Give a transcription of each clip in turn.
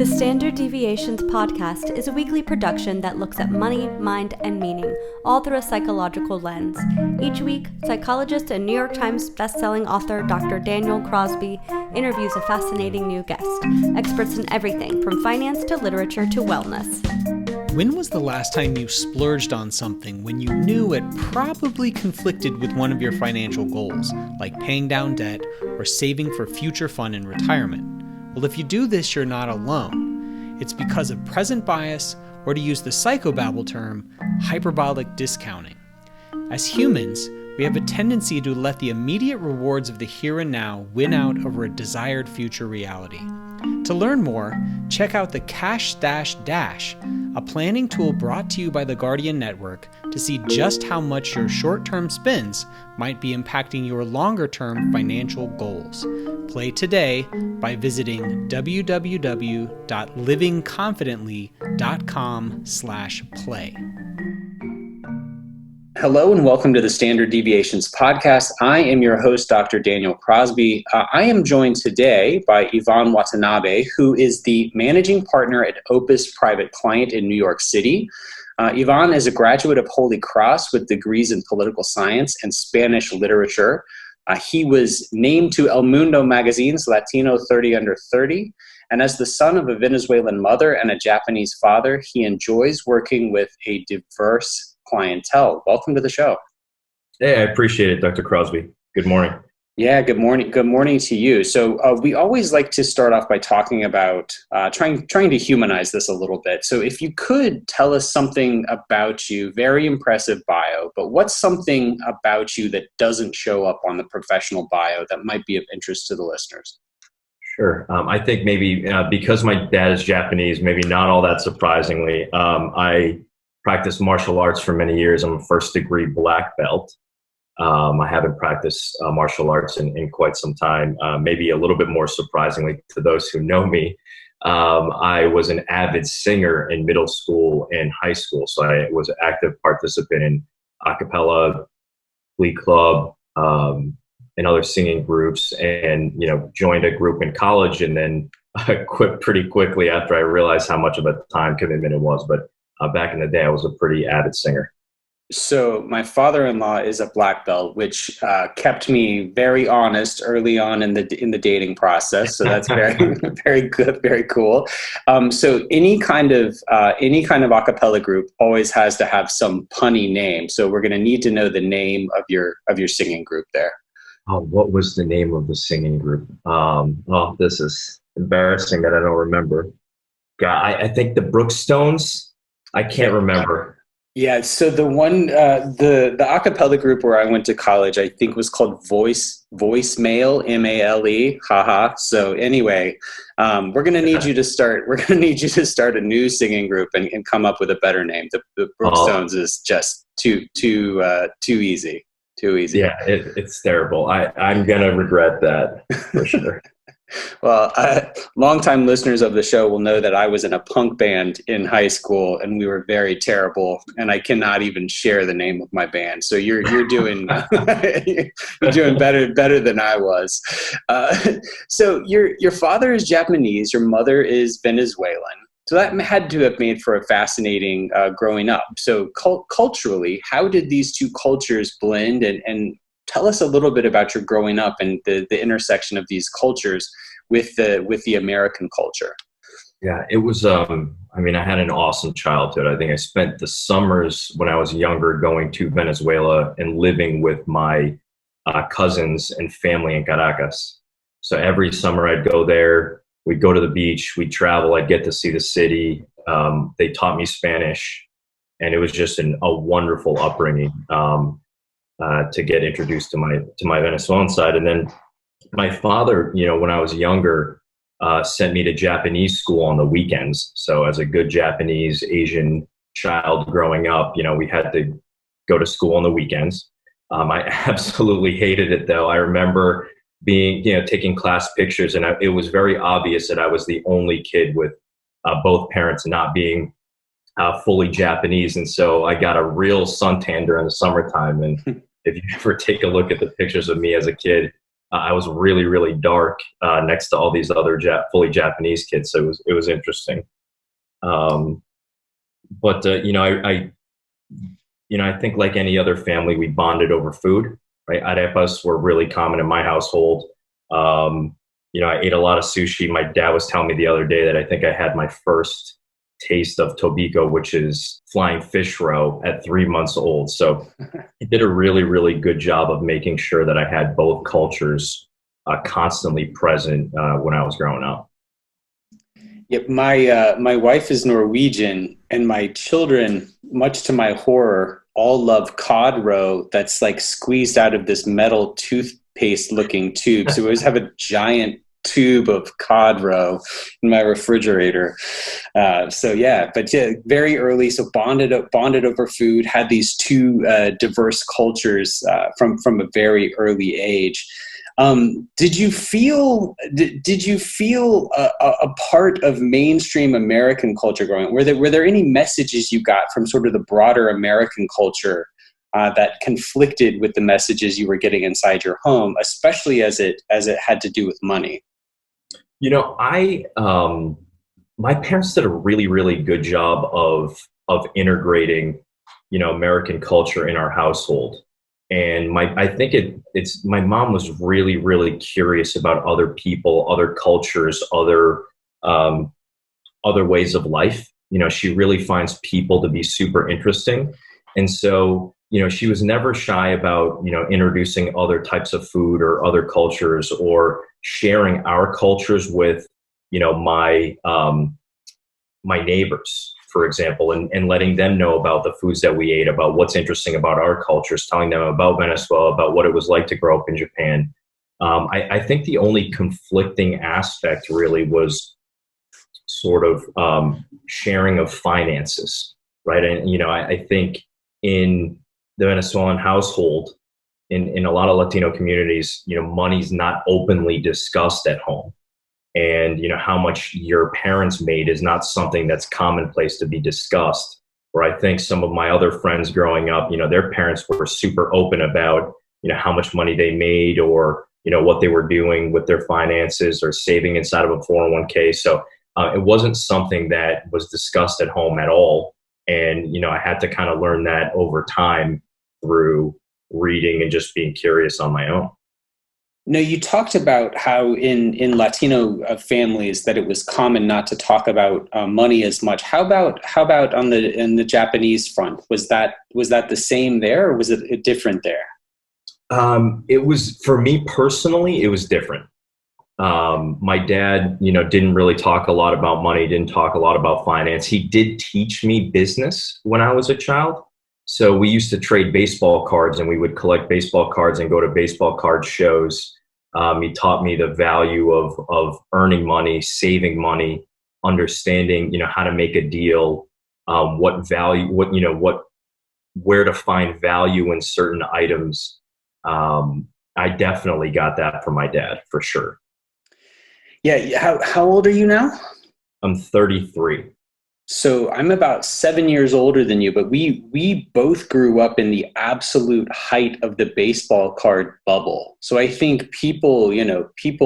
The Standard Deviations podcast is a weekly production that looks at money, mind, and meaning, all through a psychological lens. Each week, psychologist and New York Times bestselling author Dr. Daniel Crosby interviews a fascinating new guest, experts in everything from finance to literature to wellness. When was the last time you splurged on something when you knew it probably conflicted with one of your financial goals, like paying down debt or saving for future fun in retirement? Well, if you do this, you're not alone. It's because of present bias, or to use the psychobabble term, hyperbolic discounting. As humans, we have a tendency to let the immediate rewards of the here and now win out over a desired future reality. To learn more, check out the Cash Dash Dash, a planning tool brought to you by the Guardian Network to see just how much your short-term spends might be impacting your longer-term financial goals. Play today by visiting www.livingconfidently.com/play. Hello and welcome to the Standard Deviations podcast. I am your host, Dr. Daniel Crosby. I am joined today by Iván Watanabe, who is the managing partner at Opus Private Client in New York City. Iván is a graduate of Holy Cross with degrees in political science and Spanish literature. He was named to El Mundo magazine's Latino 30 Under 30. And as the son of a Venezuelan mother and a Japanese father, he enjoys working with a diverse clientele. Welcome to the show. Hey, I appreciate it, Dr. Crosby. Good morning. Yeah, good morning. Good morning to you. So we always like to start off by talking about trying to humanize this a little bit. So if you could tell us something about you, very impressive bio, but what's something about you that doesn't show up on the professional bio that might be of interest to the listeners? Sure. I think maybe because my dad is Japanese, maybe not all that surprisingly, I practiced martial arts for many years. I'm a first degree black belt. I haven't practiced martial arts in quite some time. Maybe a little bit more surprisingly to those who know me, I was an avid singer in middle school and high school. So I was an active participant in a cappella, glee club, and other singing groups, and joined a group in college, and then quit pretty quickly after I realized how much of a time commitment it was. But back in the day, I was a pretty avid singer. So my father-in-law is a black belt, which kept me very honest early on in the dating process. So that's very, very good, very cool. So any kind of a cappella group always has to have some punny name. So we're going to need to know the name of your singing group there. Oh, what was the name of the singing group? Oh, this is embarrassing that I don't remember. God, I think the Brookstones. I can't remember. Yeah, so the one, the a cappella group where I went to college, I think was called Voicemail, MALE, haha. So anyway, we're gonna need you to start. We're gonna need you to start a new singing group and come up with a better name. The Brookstones is just too easy. Too easy. Yeah, it's terrible. I'm gonna regret that for sure. Well, longtime listeners of the show will know that I was in a punk band in high school, and we were very terrible. And I cannot even share the name of my band. So you're doing you're doing better than I was. So your father is Japanese, your mother is Venezuelan. So that had to have made for a fascinating growing up. So culturally, how did these two cultures blend? And tell us a little bit about your growing up and the intersection of these cultures with the American culture. Yeah, it was, I had an awesome childhood. I think I spent the summers when I was younger going to Venezuela and living with my cousins and family in Caracas. So every summer I'd go there, we'd go to the beach, we'd travel, I'd get to see the city. They taught me Spanish, and it was just a wonderful upbringing. To get introduced to my Venezuelan side. And then my father, when I was younger, sent me to Japanese school on the weekends. So as a good Japanese Asian child growing up, we had to go to school on the weekends. I absolutely hated it though. I remember taking class pictures, and it was very obvious that I was the only kid with both parents not being fully Japanese. And so I got a real suntan during the summertime. And if you ever take a look at the pictures of me as a kid, I was really, really dark next to all these other fully Japanese kids. So it was interesting. But I think like any other family, we bonded over food, right? Arepas were really common in my household. I ate a lot of sushi. My dad was telling me the other day that I think I had my first taste of tobiko, which is flying fish roe, at 3 months old. So he did a really, really good job of making sure that I had both cultures constantly present when I was growing up. Yep, my wife is Norwegian, and my children, much to my horror, all love cod roe that's like squeezed out of this metal toothpaste looking tube. So we always have a giant tube of cod roe in my refrigerator. Very early. So bonded over food, had these two diverse cultures from a very early age. Did you feel a part of mainstream American culture growing up? Were there any messages you got from sort of the broader American culture that conflicted with the messages you were getting inside your home, especially as it had to do with money? My parents did a really, really good job of integrating, American culture in our household. And I think my mom was really, really curious about other people, other cultures, other ways of life. She really finds people to be super interesting. And so, she was never shy about, introducing other types of food or other cultures, or sharing our cultures with, my neighbors, for example, and letting them know about the foods that we ate, about what's interesting about our cultures, telling them about Venezuela, about what it was like to grow up in Japan. I think the only conflicting aspect really was sort of sharing of finances, right? And, I think in the Venezuelan household, in a lot of Latino communities, money's not openly discussed at home. And, how much your parents made is not something that's commonplace to be discussed. Where I think some of my other friends growing up, their parents were super open about, how much money they made, or, what they were doing with their finances, or saving inside of a 401k. So it wasn't something that was discussed at home at all. And, I had to kind of learn that over time through reading and just being curious on my own. No, you talked about how in Latino families that it was common not to talk about money as much. How about in the Japanese front? Was that the same there, or was it different there? It was, for me personally, it was different. My dad, didn't really talk a lot about money, didn't talk a lot about finance. He did teach me business when I was a child. So we used to trade baseball cards, and we would collect baseball cards and go to baseball card shows. He taught me the value of earning money, saving money, understanding, how to make a deal, where to find value in certain items. I definitely got that from my dad, for sure. Yeah. How old are you now? I'm 33. So I'm about 7 years older than you, but we both grew up in the absolute height of the baseball card bubble. So I think people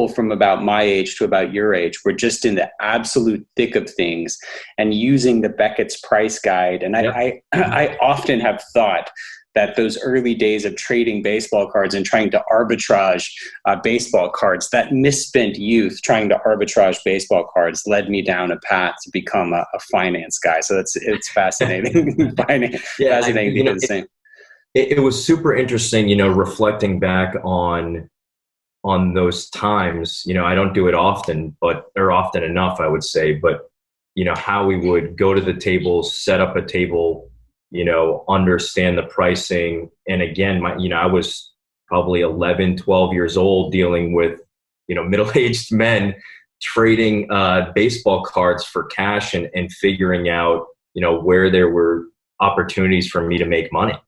from about my age to about your age were just in the absolute thick of things and using the Beckett's price guide. And I often have thought that those early days of trading baseball cards and trying to arbitrage baseball cards, that misspent youth trying to arbitrage baseball cards led me down a path to become a finance guy. So it's fascinating. Fascinating to do the same. It was super interesting, reflecting back on those times. I don't do it often, or often enough, I would say, but how we would go to the tables, set up a table, understand the pricing. And again, I was probably 11, 12 years old dealing with, middle-aged men trading baseball cards for cash and figuring out, where there were opportunities for me to make money.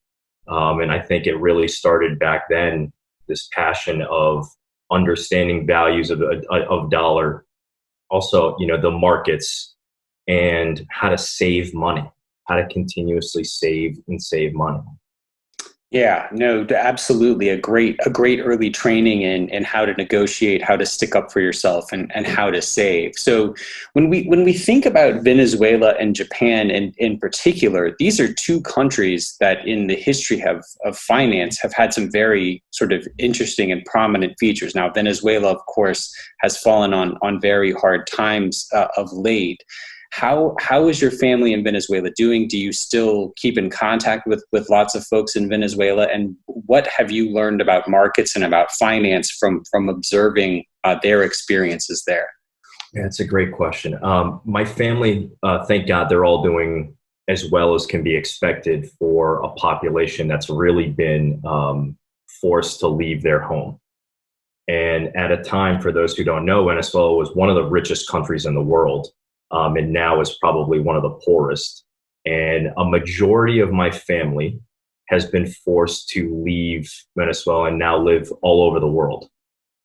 And I think it really started back then, this passion of understanding values of dollar, also, the markets, and how to save money. How to continuously save money. Yeah, no, absolutely. A great early training in how to negotiate, how to stick up for yourself, and how to save. So when we think about Venezuela and Japan in particular, these are two countries that in the history of finance have had some very sort of interesting and prominent features. Now, Venezuela, of course, has fallen on very hard times of late. How is your family in Venezuela doing? Do you still keep in contact with lots of folks in Venezuela? And what have you learned about markets and about finance from observing their experiences there? Yeah, it's a great question. My family, thank God, they're all doing as well as can be expected for a population that's really been forced to leave their home. And at a time, for those who don't know, Venezuela was one of the richest countries in the world, and now is probably one of the poorest. And a majority of my family has been forced to leave Venezuela and now live all over the world.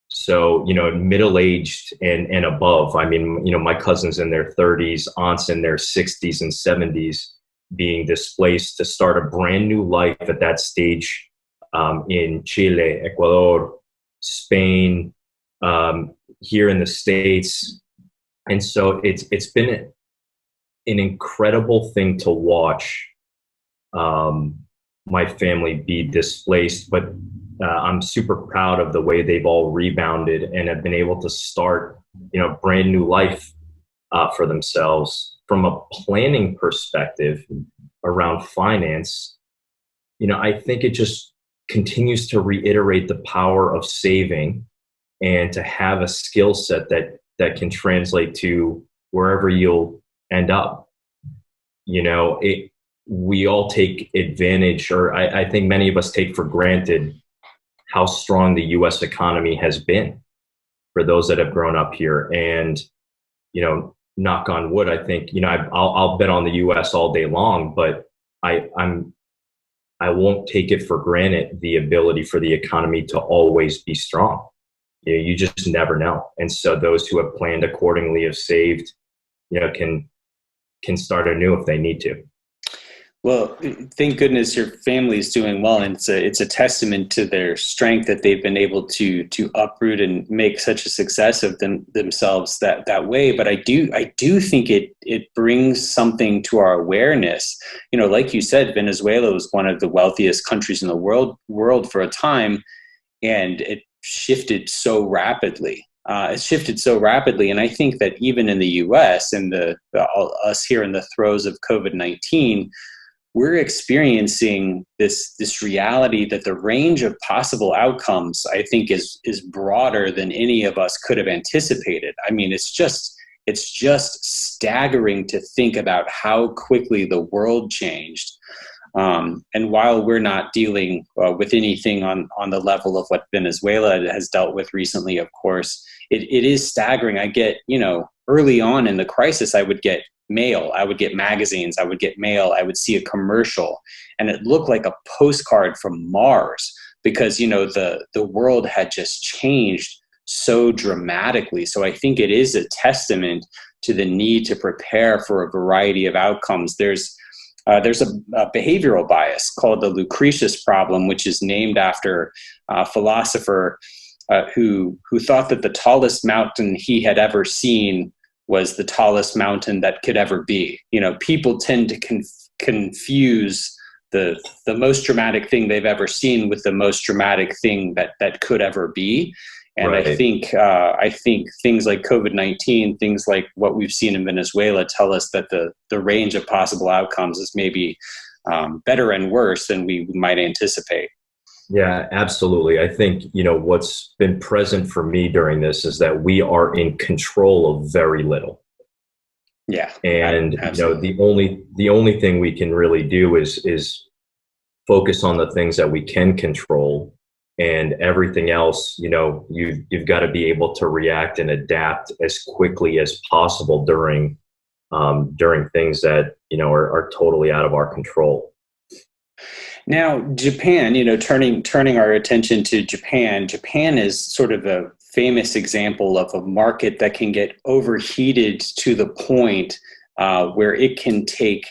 So, middle-aged and above. I mean, my cousins in their 30s, aunts in their 60s and 70s being displaced to start a brand new life at that stage in Chile, Ecuador, Spain, here in the States. And so it's been an incredible thing to watch my family be displaced, but I'm super proud of the way they've all rebounded and have been able to start, brand new life for themselves. From a planning perspective around finance, I think it just continues to reiterate the power of saving and to have a skill set that can translate to wherever you'll end up. We all take advantage, or I think many of us take for granted how strong the U.S. economy has been for those that have grown up here. And, knock on wood, I think, I'll bet on the U.S. all day long, but I won't take it for granted the ability for the economy to always be strong. You just never know. And so those who have planned accordingly, have saved, can start anew if they need to. Well, thank goodness your family is doing well, and it's a testament to their strength that they've been able to uproot and make such a success of themselves that way. But I do think it brings something to our awareness. Like you said, Venezuela was one of the wealthiest countries in the world for a time, and it shifted so rapidly. And I think that even in the U.S. and us here in the throes of COVID-19. We're experiencing this reality that the range of possible outcomes, I think, is broader than any of us could have anticipated. I mean, it's just staggering to think about how quickly the world changed. And while we're not dealing with anything on the level of what Venezuela has dealt with recently, of course, it is staggering. I get, early on in the crisis, I would get mail, I would get magazines, I would get mail, I would see a commercial, and it looked like a postcard from Mars because, the world had just changed so dramatically. So I think it is a testament to the need to prepare for a variety of outcomes. There's a behavioral bias called the Lucretius Problem, which is named after a philosopher who thought that the tallest mountain he had ever seen was the tallest mountain that could ever be. People tend to confuse the most dramatic thing they've ever seen with the most dramatic thing that could ever be. And right. I think things like COVID-19, things like what we've seen in Venezuela tell us that the range of possible outcomes is maybe better and worse than we might anticipate. Yeah, absolutely. I think, what's been present for me during this is that we are in control of very little. Yeah. And, absolutely. the only thing we can really do is focus on the things that we can control, and everything else, you've got to be able to react and adapt as quickly as possible during things that, are totally out of our control. Now, Japan, turning our attention to Japan is sort of a famous example of a market that can get overheated to the point where it can take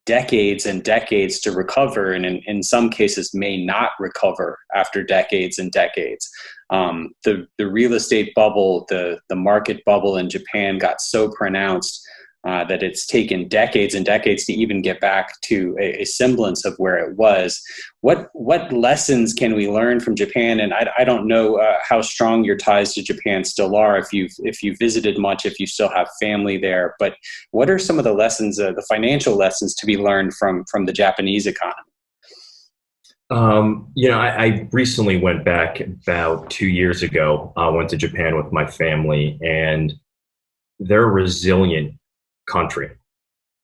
decades and decades to recover, and in some cases may not recover after decades and decades. The real estate bubble, the market bubble in Japan got so pronounced that it's taken decades and decades to even get back to a semblance of where it was. What lessons can we learn from Japan? And I don't know how strong your ties to Japan still are, if you've visited much, if you still have family there. But what are some of the lessons, the financial lessons to be learned from the Japanese economy? I recently went back about 2 years ago. I went to Japan with my family, and they're a resilient country.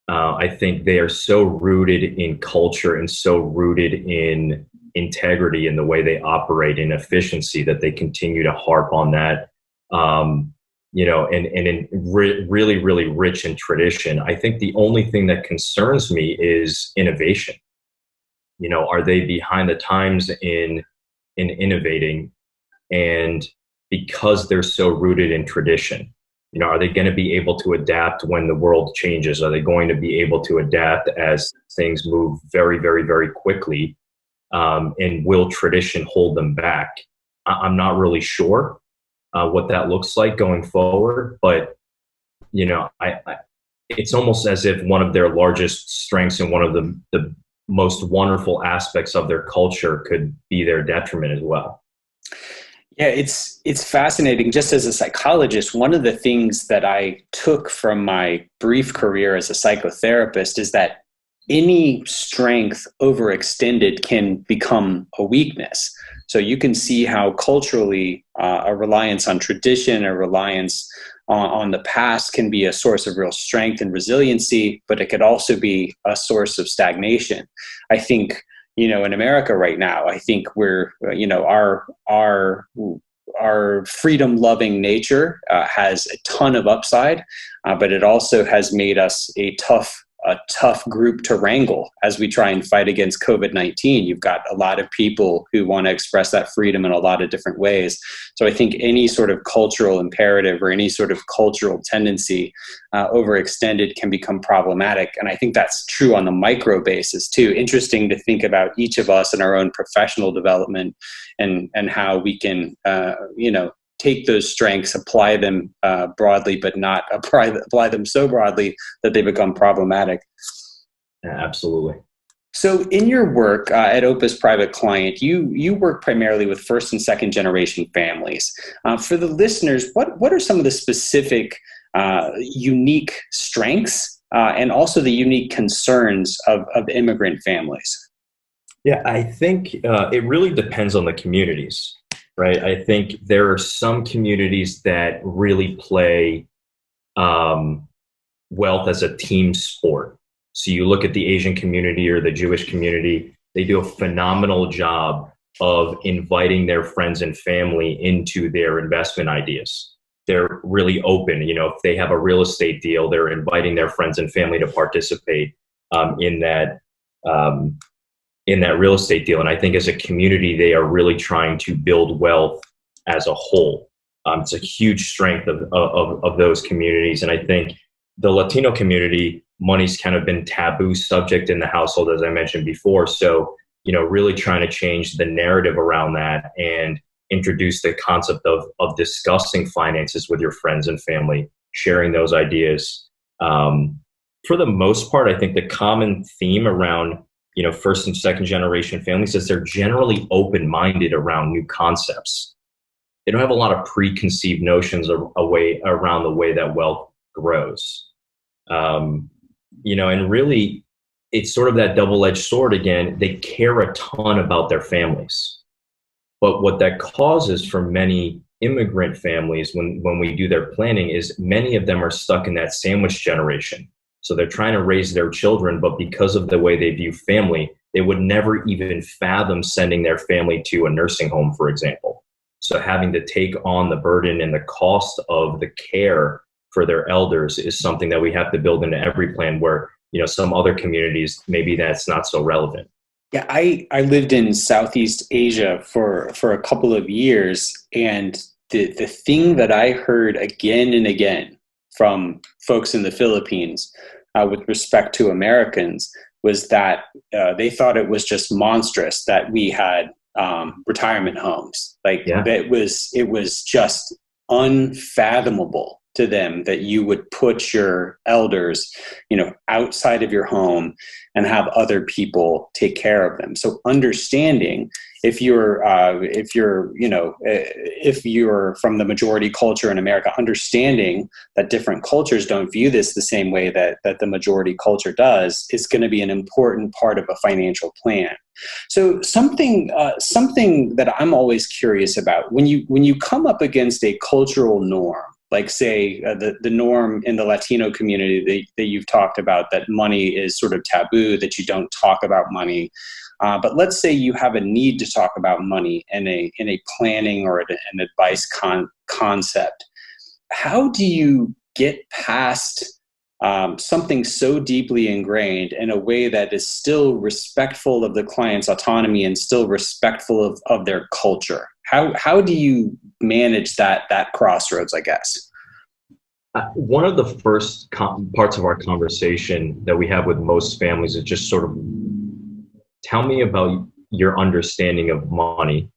I think they are so rooted in culture and so rooted in integrity in the way they operate, in efficiency, that they continue to harp on that. And in really, really rich in tradition. I think the only thing that concerns me is innovation. Are they behind the times in innovating? And because they're so rooted in tradition, are they going to be able to adapt when the world changes? Are they going to be able to adapt as things move very, very, very quickly? And will tradition hold them back? I'm not really sure what that looks like going forward, but it's almost as if one of their largest strengths and one of the most wonderful aspects of their culture could be their detriment as well. Yeah, it's fascinating. Just as a psychologist, one of the things that I took from my brief career as a psychotherapist is that any strength overextended can become a weakness. So you can see how culturally a reliance on tradition, a reliance on the past can be a source of real strength and resiliency, but it could also be a source of stagnation. I think, in America right now, I think we're, our freedom-loving nature has a ton of upside, but it also has made us a tough group to wrangle as we try and fight against COVID-19. You've got a lot of people who want to express that freedom in a lot of different ways. So I think any sort of cultural imperative or any sort of cultural tendency overextended can become problematic. And I think that's true on the micro basis too. Interesting to think about each of us in our own professional development and how we can, take those strengths, apply them broadly, but not apply them so broadly that they become problematic. Yeah, absolutely. So in your work at Opus Private Client, you work primarily with first and second generation families. For the listeners, what are some of the specific unique strengths and also the unique concerns of immigrant families? Yeah, I think it really depends on the communities. Right. I think there are some communities that really play wealth as a team sport. So you look at the Asian community or the Jewish community, they do a phenomenal job of inviting their friends and family into their investment ideas. They're really open. If they have a real estate deal, they're inviting their friends and family to participate in that real estate deal. And I think as a community, they are really trying to build wealth as a whole. It's a huge strength of those communities. And I think the Latino community, money's kind of been taboo subject in the household, as I mentioned before. So, really trying to change the narrative around that and introduce the concept of discussing finances with your friends and family, sharing those ideas. For the most part, I think the common theme around first and second generation families is they're generally open-minded around new concepts. They don't have a lot of preconceived notions around the way that wealth grows. And really it's sort of that double-edged sword again. They care a ton about their families. But what that causes for many immigrant families when we do their planning is many of them are stuck in that sandwich generation. So they're trying to raise their children, but because of the way they view family, they would never even fathom sending their family to a nursing home, for example. So having to take on the burden and the cost of the care for their elders is something that we have to build into every plan where, some other communities, maybe that's not so relevant. Yeah, I lived in Southeast Asia for a couple of years, and the thing that I heard again and again from folks in the Philippines with respect to Americans was that they thought it was just monstrous that we had retirement homes. Like it was just unfathomable to them that you would put your elders, outside of your home and have other people take care of them. So understanding if you're from the majority culture in America, understanding that different cultures don't view this the same way that the majority culture does is going to be an important part of a financial plan. So something that I'm always curious about when you come up against a cultural norm, like say the norm in the Latino community that you've talked about, that money is sort of taboo, that you don't talk about money. But let's say you have a need to talk about money in a planning or an advice concept. How do you get past something so deeply ingrained in a way that is still respectful of the client's autonomy and still respectful of their culture? How do you manage that crossroads, I guess? One of the first parts of our conversation that we have with most families is just sort of, tell me about your understanding of money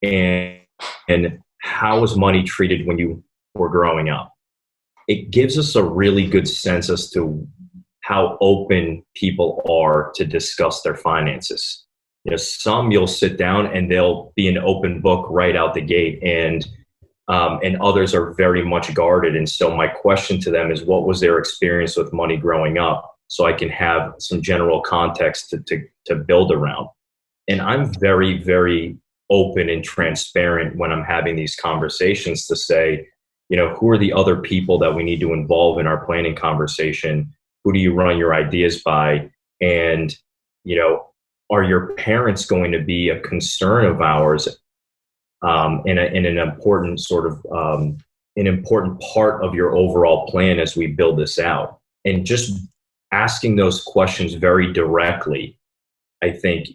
and how was money treated when you were growing up. It gives us a really good sense as to how open people are to discuss their finances. Some you'll sit down and they'll be an open book right out the gate, and others are very much guarded. And so my question to them is, what was their experience with money growing up? So I can have some general context to build around. And I'm very, very open and transparent when I'm having these conversations to say, who are the other people that we need to involve in our planning conversation? Who do you run your ideas by? And, are your parents going to be a concern of ours in an important sort of an important part of your overall plan as we build this out? And just asking those questions very directly, I think,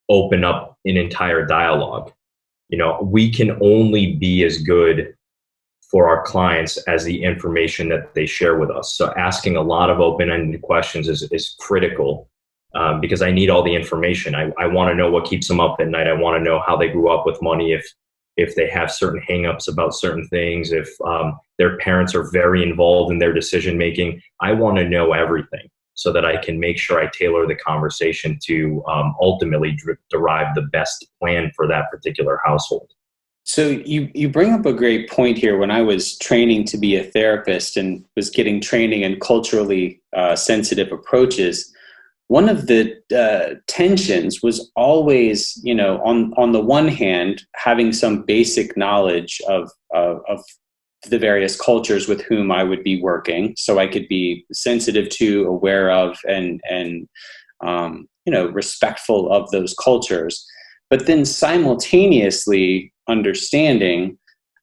open up an entire dialogue. We can only be as good for our clients as the information that they share with us. So asking a lot of open-ended questions is critical. Because I need all the information. I want to know what keeps them up at night. I want to know how they grew up with money, if they have certain hangups about certain things, if their parents are very involved in their decision making. I want to know everything so that I can make sure I tailor the conversation to ultimately derive the best plan for that particular household. So you bring up a great point here. When I was training to be a therapist and was getting training in culturally sensitive approaches, one of the tensions was always, on the one hand, having some basic knowledge of the various cultures with whom I would be working, so I could be sensitive to, aware of, and respectful of those cultures. But then simultaneously understanding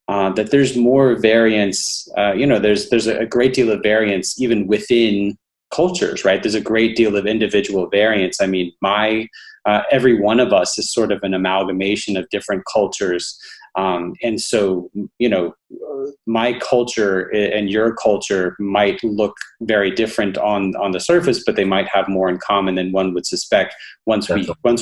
that there's more variance. There's a great deal of variance even within cultures, right? There's a great deal of individual variance. I mean, every one of us is sort of an amalgamation of different cultures. And so, my culture and your culture might look very different on the surface, but they might have more in common than one would suspect once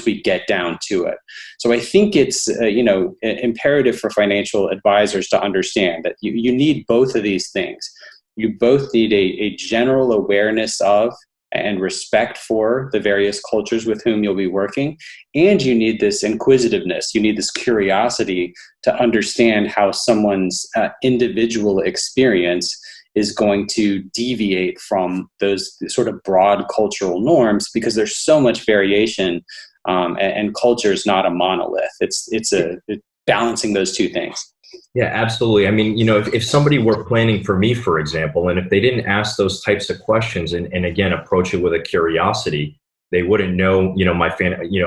we get down to it. So I think it's, imperative for financial advisors to understand that you need both of these things. You both need a general awareness of and respect for the various cultures with whom you'll be working. And you need this inquisitiveness. You need this curiosity to understand how someone's individual experience is going to deviate from those sort of broad cultural norms, because there's so much variation, and culture is not a monolith. It's balancing those two things. Yeah, absolutely. I mean, if somebody were planning for me, for example, and if they didn't ask those types of questions and again, approach it with a curiosity, they wouldn't know,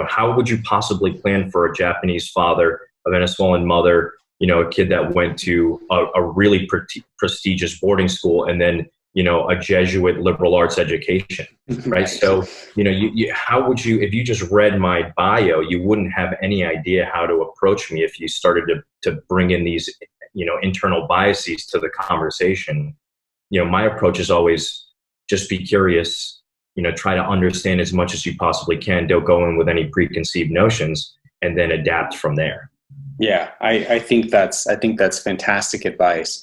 how would you possibly plan for a Japanese father, a Venezuelan mother, a kid that went to a really prestigious boarding school and then, a Jesuit liberal arts education, right? So, how would you, if you just read my bio, you wouldn't have any idea how to approach me if you started to bring in these, internal biases to the conversation. My approach is always just be curious, try to understand as much as you possibly can. Don't go in with any preconceived notions, and then adapt from there. Yeah, I think that's fantastic advice.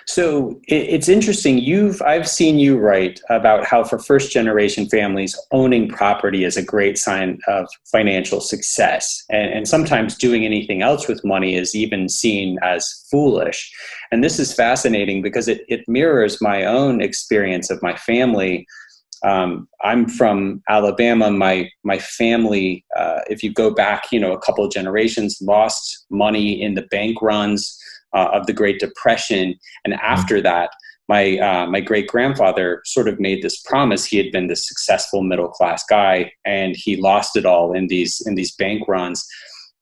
So it's interesting. I've seen you write about how for first generation families, owning property is a great sign of financial success, and sometimes doing anything else with money is even seen as foolish. And this is fascinating because it mirrors my own experience of my family. I'm from Alabama. My family, if you go back, a couple of generations, lost money in the bank runs of the Great Depression, and after that, my great grandfather sort of made this promise. He had been this successful middle class guy, and he lost it all in these bank runs.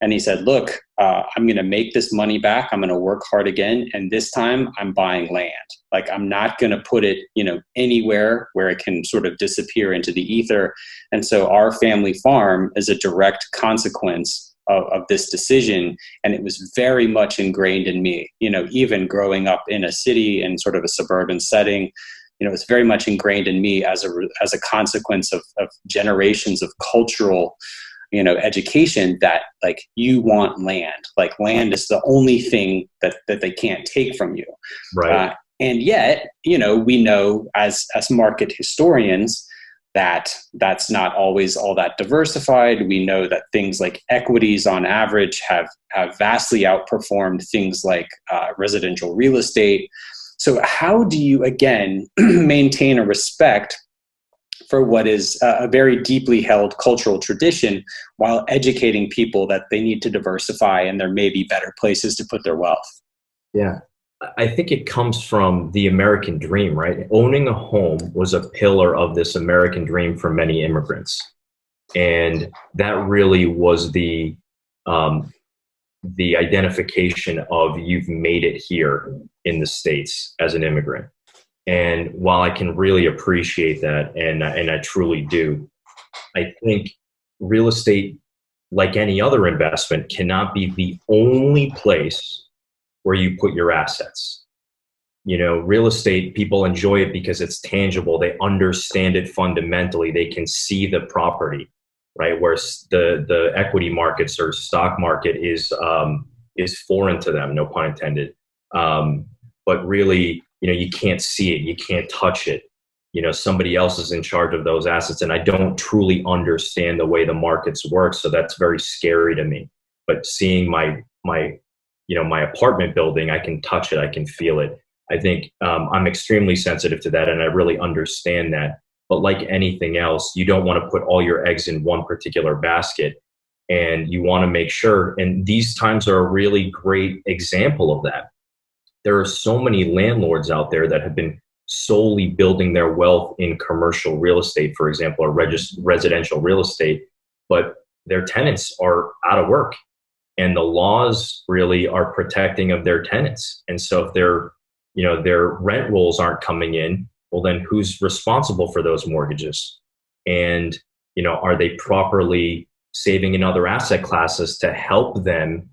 And he said, look, I'm going to make this money back. I'm going to work hard again. And this time I'm buying land. Like, I'm not going to put it, anywhere where it can sort of disappear into the ether. And so our family farm is a direct consequence of this decision. And it was very much ingrained in me, even growing up in a city and sort of a suburban setting. It's very much ingrained in me as a consequence of generations of cultural education, that like, you want land, like land is the only thing that they can't take from you. Right. And yet, we know as market historians that that's not always all that diversified. We know that things like equities on average have vastly outperformed things like residential real estate. So how do you, again, maintain a respect for what is a very deeply held cultural tradition while educating people that they need to diversify and there may be better places to put their wealth? Yeah, I think it comes from the American dream, right? Owning a home was a pillar of this American dream for many immigrants. And that really was the identification of, you've made it here in the States as an immigrant. And while I can really appreciate that, and I truly do, I think real estate, like any other investment, cannot be the only place where you put your assets. Real estate, people enjoy it because it's tangible. They understand it fundamentally. They can see the property, right? Whereas the equity markets or stock market is foreign to them, no pun intended. But really, you can't see it, you can't touch it. Somebody else is in charge of those assets, and I don't truly understand the way the markets work, so that's very scary to me. But seeing my apartment building, I can touch it, I can feel it. I think I'm extremely sensitive to that, and I really understand that. But like anything else, you don't want to put all your eggs in one particular basket, and you want to make sure. And these times are a really great example of that. There are so many landlords out there that have been solely building their wealth in commercial real estate, for example, or residential real estate, but their tenants are out of work, and the laws really are protecting of their tenants. And so if their rent rolls aren't coming in, well, then who's responsible for those mortgages? And, are they properly saving in other asset classes to help them,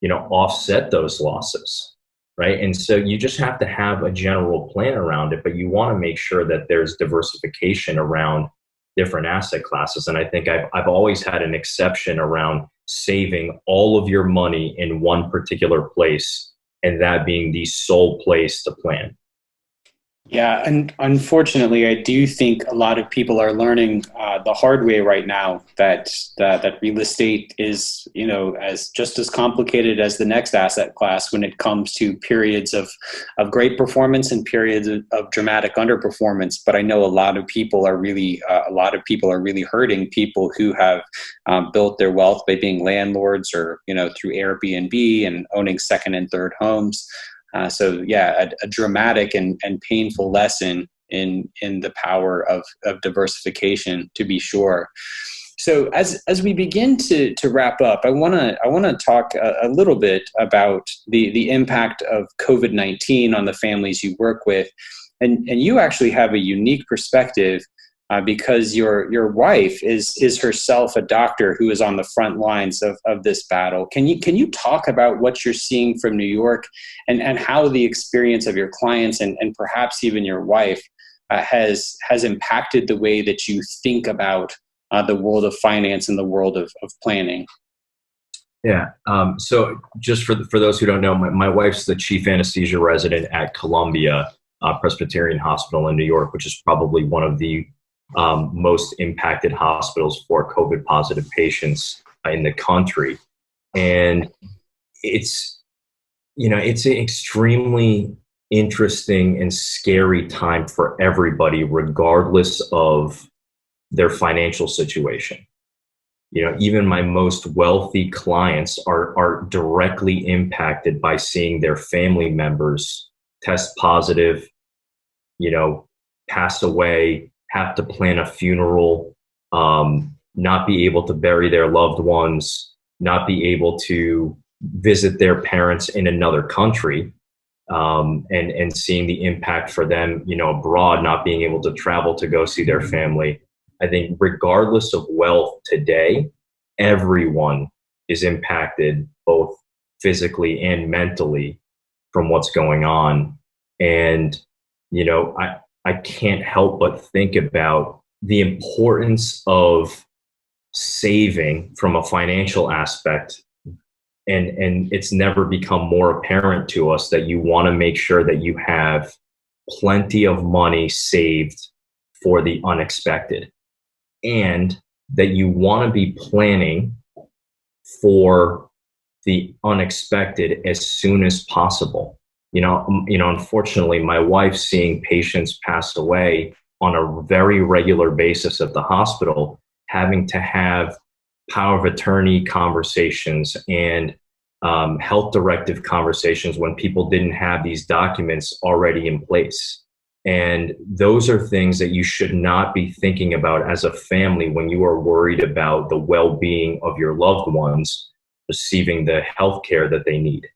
offset those losses? Right. And so you just have to have a general plan around it, but you want to make sure that there's diversification around different asset classes. And I think I've always had an exception around saving all of your money in one particular place, and that being the sole place to plan. Yeah, and unfortunately, I do think a lot of people are learning the hard way right now that real estate is, as complicated as the next asset class when it comes to periods of great performance and periods of dramatic underperformance. But I know a lot of people are really hurting. People who have built their wealth by being landlords or through Airbnb and owning second and third homes. So yeah, a dramatic and painful lesson in the power of diversification, to be sure. So as we begin to wrap up, I want to talk a little bit about the impact of COVID-19 on the families you work with, and you actually have a unique perspective. Because your wife is herself a doctor who is on the front lines of this battle. Can you talk about what you're seeing from New York and how the experience of your clients and perhaps even your wife has impacted the way that you think about the world of finance and the world of planning? Yeah. So just for those who don't know, my wife's the chief anesthesia resident at Columbia Presbyterian Hospital in New York, which is probably one of the most impacted hospitals for COVID positive patients in the country. And it's an extremely interesting and scary time for everybody, regardless of their financial situation. Even my most wealthy clients are directly impacted by seeing their family members test positive, pass away, have to plan a funeral, not be able to bury their loved ones, not be able to visit their parents in another country, and seeing the impact for them, abroad, not being able to travel to go see their family. I think regardless of wealth today, everyone is impacted both physically and mentally from what's going on. And, I can't help but think about the importance of saving from a financial aspect. And it's never become more apparent to us that you want to make sure that you have plenty of money saved for the unexpected, and that you want to be planning for the unexpected as soon as possible. Unfortunately, my wife's seeing patients pass away on a very regular basis at the hospital, having to have power of attorney conversations and health directive conversations when people didn't have these documents already in place. And those are things that you should not be thinking about as a family when you are worried about the well-being of your loved ones receiving the health care that they need.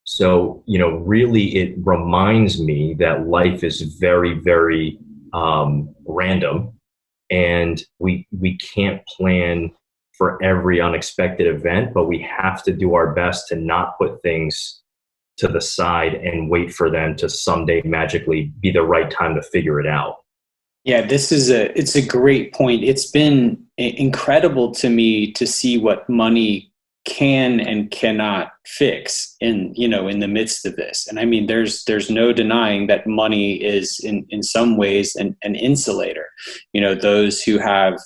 So, really it reminds me that life is very, very random, and we can't plan for every unexpected event, but we have to do our best to not put things to the side and wait for them to someday magically be the right time to figure it out. Yeah, it's a great point. It's been incredible to me to see what money can and cannot fix in the midst of this. And I mean, there's no denying that money is in some ways an insulator. Those who have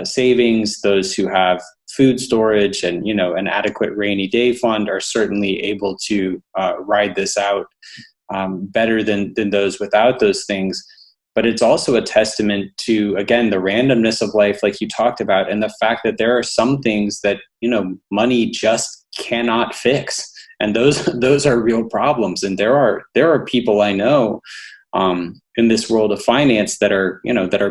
savings, those who have food storage and, an adequate rainy day fund are certainly able to ride this out better than those without those things. But it's also a testament to, again, the randomness of life, like you talked about, and the fact that there are some things that, money just cannot fix. And those are real problems. And there are people I know in this world of finance that are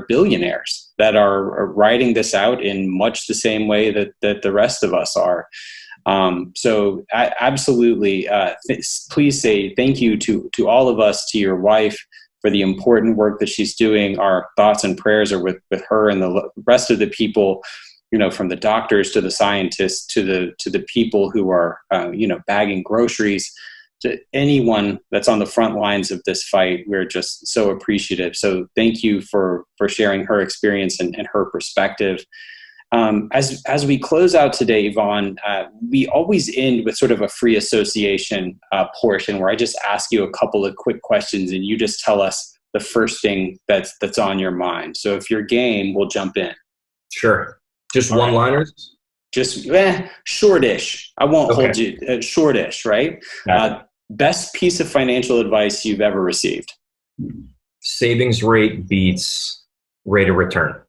billionaires that are riding this out in much the same way that the rest of us are. So I absolutely, please say thank you to all of us, to your wife, for the important work that she's doing. Our thoughts and prayers are with her and the rest of the people, from the doctors to the scientists to the people who are, bagging groceries, to anyone that's on the front lines of this fight. We're just so appreciative. So thank you for sharing her experience and her perspective. As we close out today, Iván, we always end with sort of a free association portion where I just ask you a couple of quick questions and you just tell us the first thing that's on your mind. So if you're game, we'll jump in. Sure. Just one-liners? Just shortish. I won't hold you. Shortish, right? Best piece of financial advice you've ever received? Savings rate beats rate of return.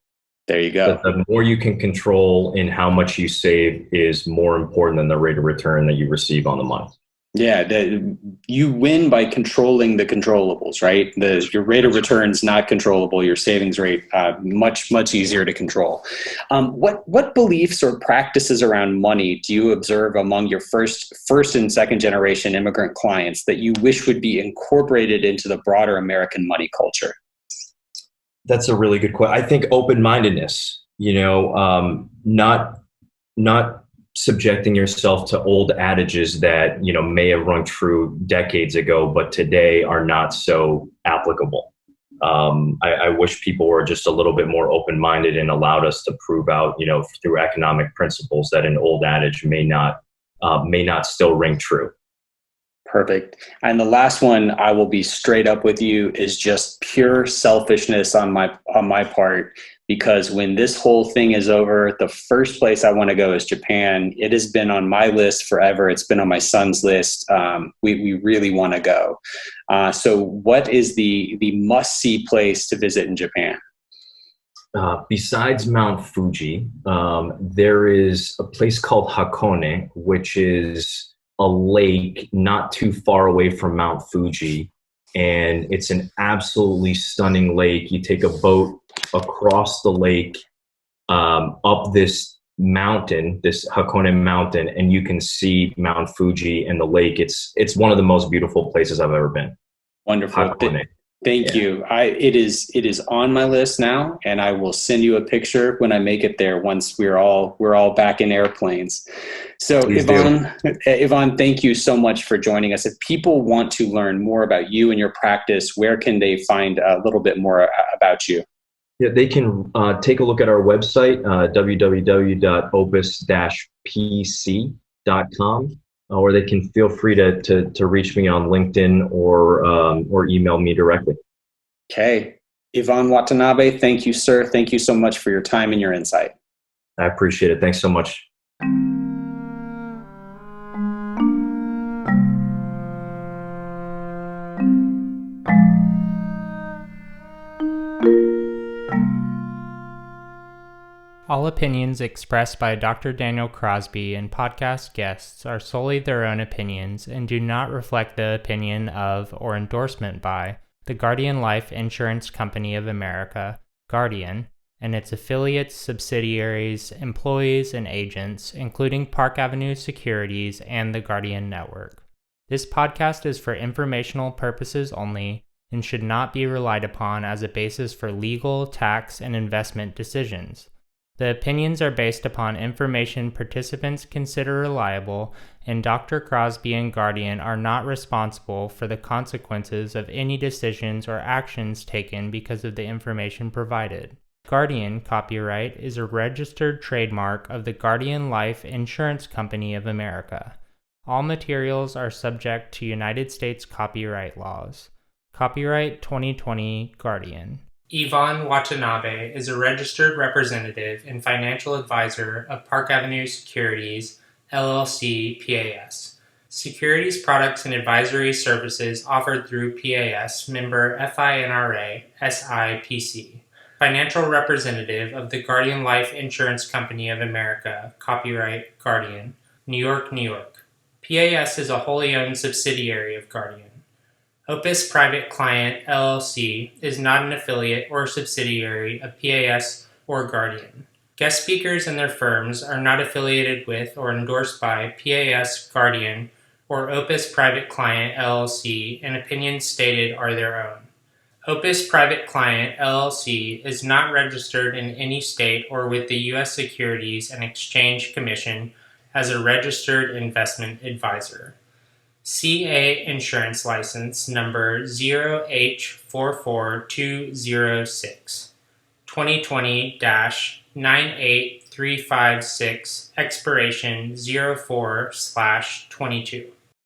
There you go. The more you can control in how much you save is more important than the rate of return that you receive on the money. Yeah, you win by controlling the controllables, right? Your rate of return is not controllable. Your savings rate, much easier to control. What beliefs or practices around money do you observe among your first and second generation immigrant clients that you wish would be incorporated into the broader American money culture? That's a really good question. I think open-mindedness, not subjecting yourself to old adages that, may have rung true decades ago, but today are not so applicable. I wish people were just a little bit more open-minded and allowed us to prove out, through economic principles that an old adage may not still ring true. Perfect. And the last one, I will be straight up with you, is just pure selfishness on my part, because when this whole thing is over, the first place I want to go is Japan. It has been on my list forever. It's been on my son's list. We really want to go. So what is the must-see place to visit in Japan? Besides Mount Fuji, there is a place called Hakone, which is a lake not too far away from Mount Fuji. And it's an absolutely stunning lake. You take a boat across the lake, up this mountain, this Hakone mountain, and you can see Mount Fuji and the lake. It's one of the most beautiful places I've ever been. Wonderful. Hakone. Thank you. It is on my list now, and I will send you a picture when I make it there once we're all back in airplanes. So Iván, thank you so much for joining us. If people want to learn more about you and your practice, where can they find a little bit more about you? Yeah, they can take a look at our website, www.opus-pc.com. Or they can feel free to reach me on LinkedIn or email me directly. Okay. Iván Watanabe, thank you, sir. Thank you so much for your time and your insight. I appreciate it. Thanks so much. All opinions expressed by Dr. Daniel Crosby and podcast guests are solely their own opinions and do not reflect the opinion of or endorsement by the Guardian Life Insurance Company of America, Guardian, and its affiliates, subsidiaries, employees, and agents, including Park Avenue Securities and the Guardian Network. This podcast is for informational purposes only and should not be relied upon as a basis for legal, tax, and investment decisions. The opinions are based upon information participants consider reliable, and Dr. Crosby and Guardian are not responsible for the consequences of any decisions or actions taken because of the information provided. Guardian copyright is a registered trademark of the Guardian Life Insurance Company of America. All materials are subject to United States copyright laws. Copyright 2020 Guardian. Iván Watanabe is a registered representative and financial advisor of Park Avenue Securities, LLC, PAS. Securities products and advisory services offered through PAS, member FINRA, SIPC. Financial representative of the Guardian Life Insurance Company of America, copyright Guardian, New York, New York. PAS is a wholly owned subsidiary of Guardian. Opus Private Client, LLC, is not an affiliate or subsidiary of PAS or Guardian. Guest speakers and their firms are not affiliated with or endorsed by PAS, Guardian, or Opus Private Client, LLC, and opinions stated are their own. Opus Private Client, LLC, is not registered in any state or with the U.S. Securities and Exchange Commission as a registered investment advisor. CA Insurance License Number 0H44206, 2020-98356, expiration 04/22.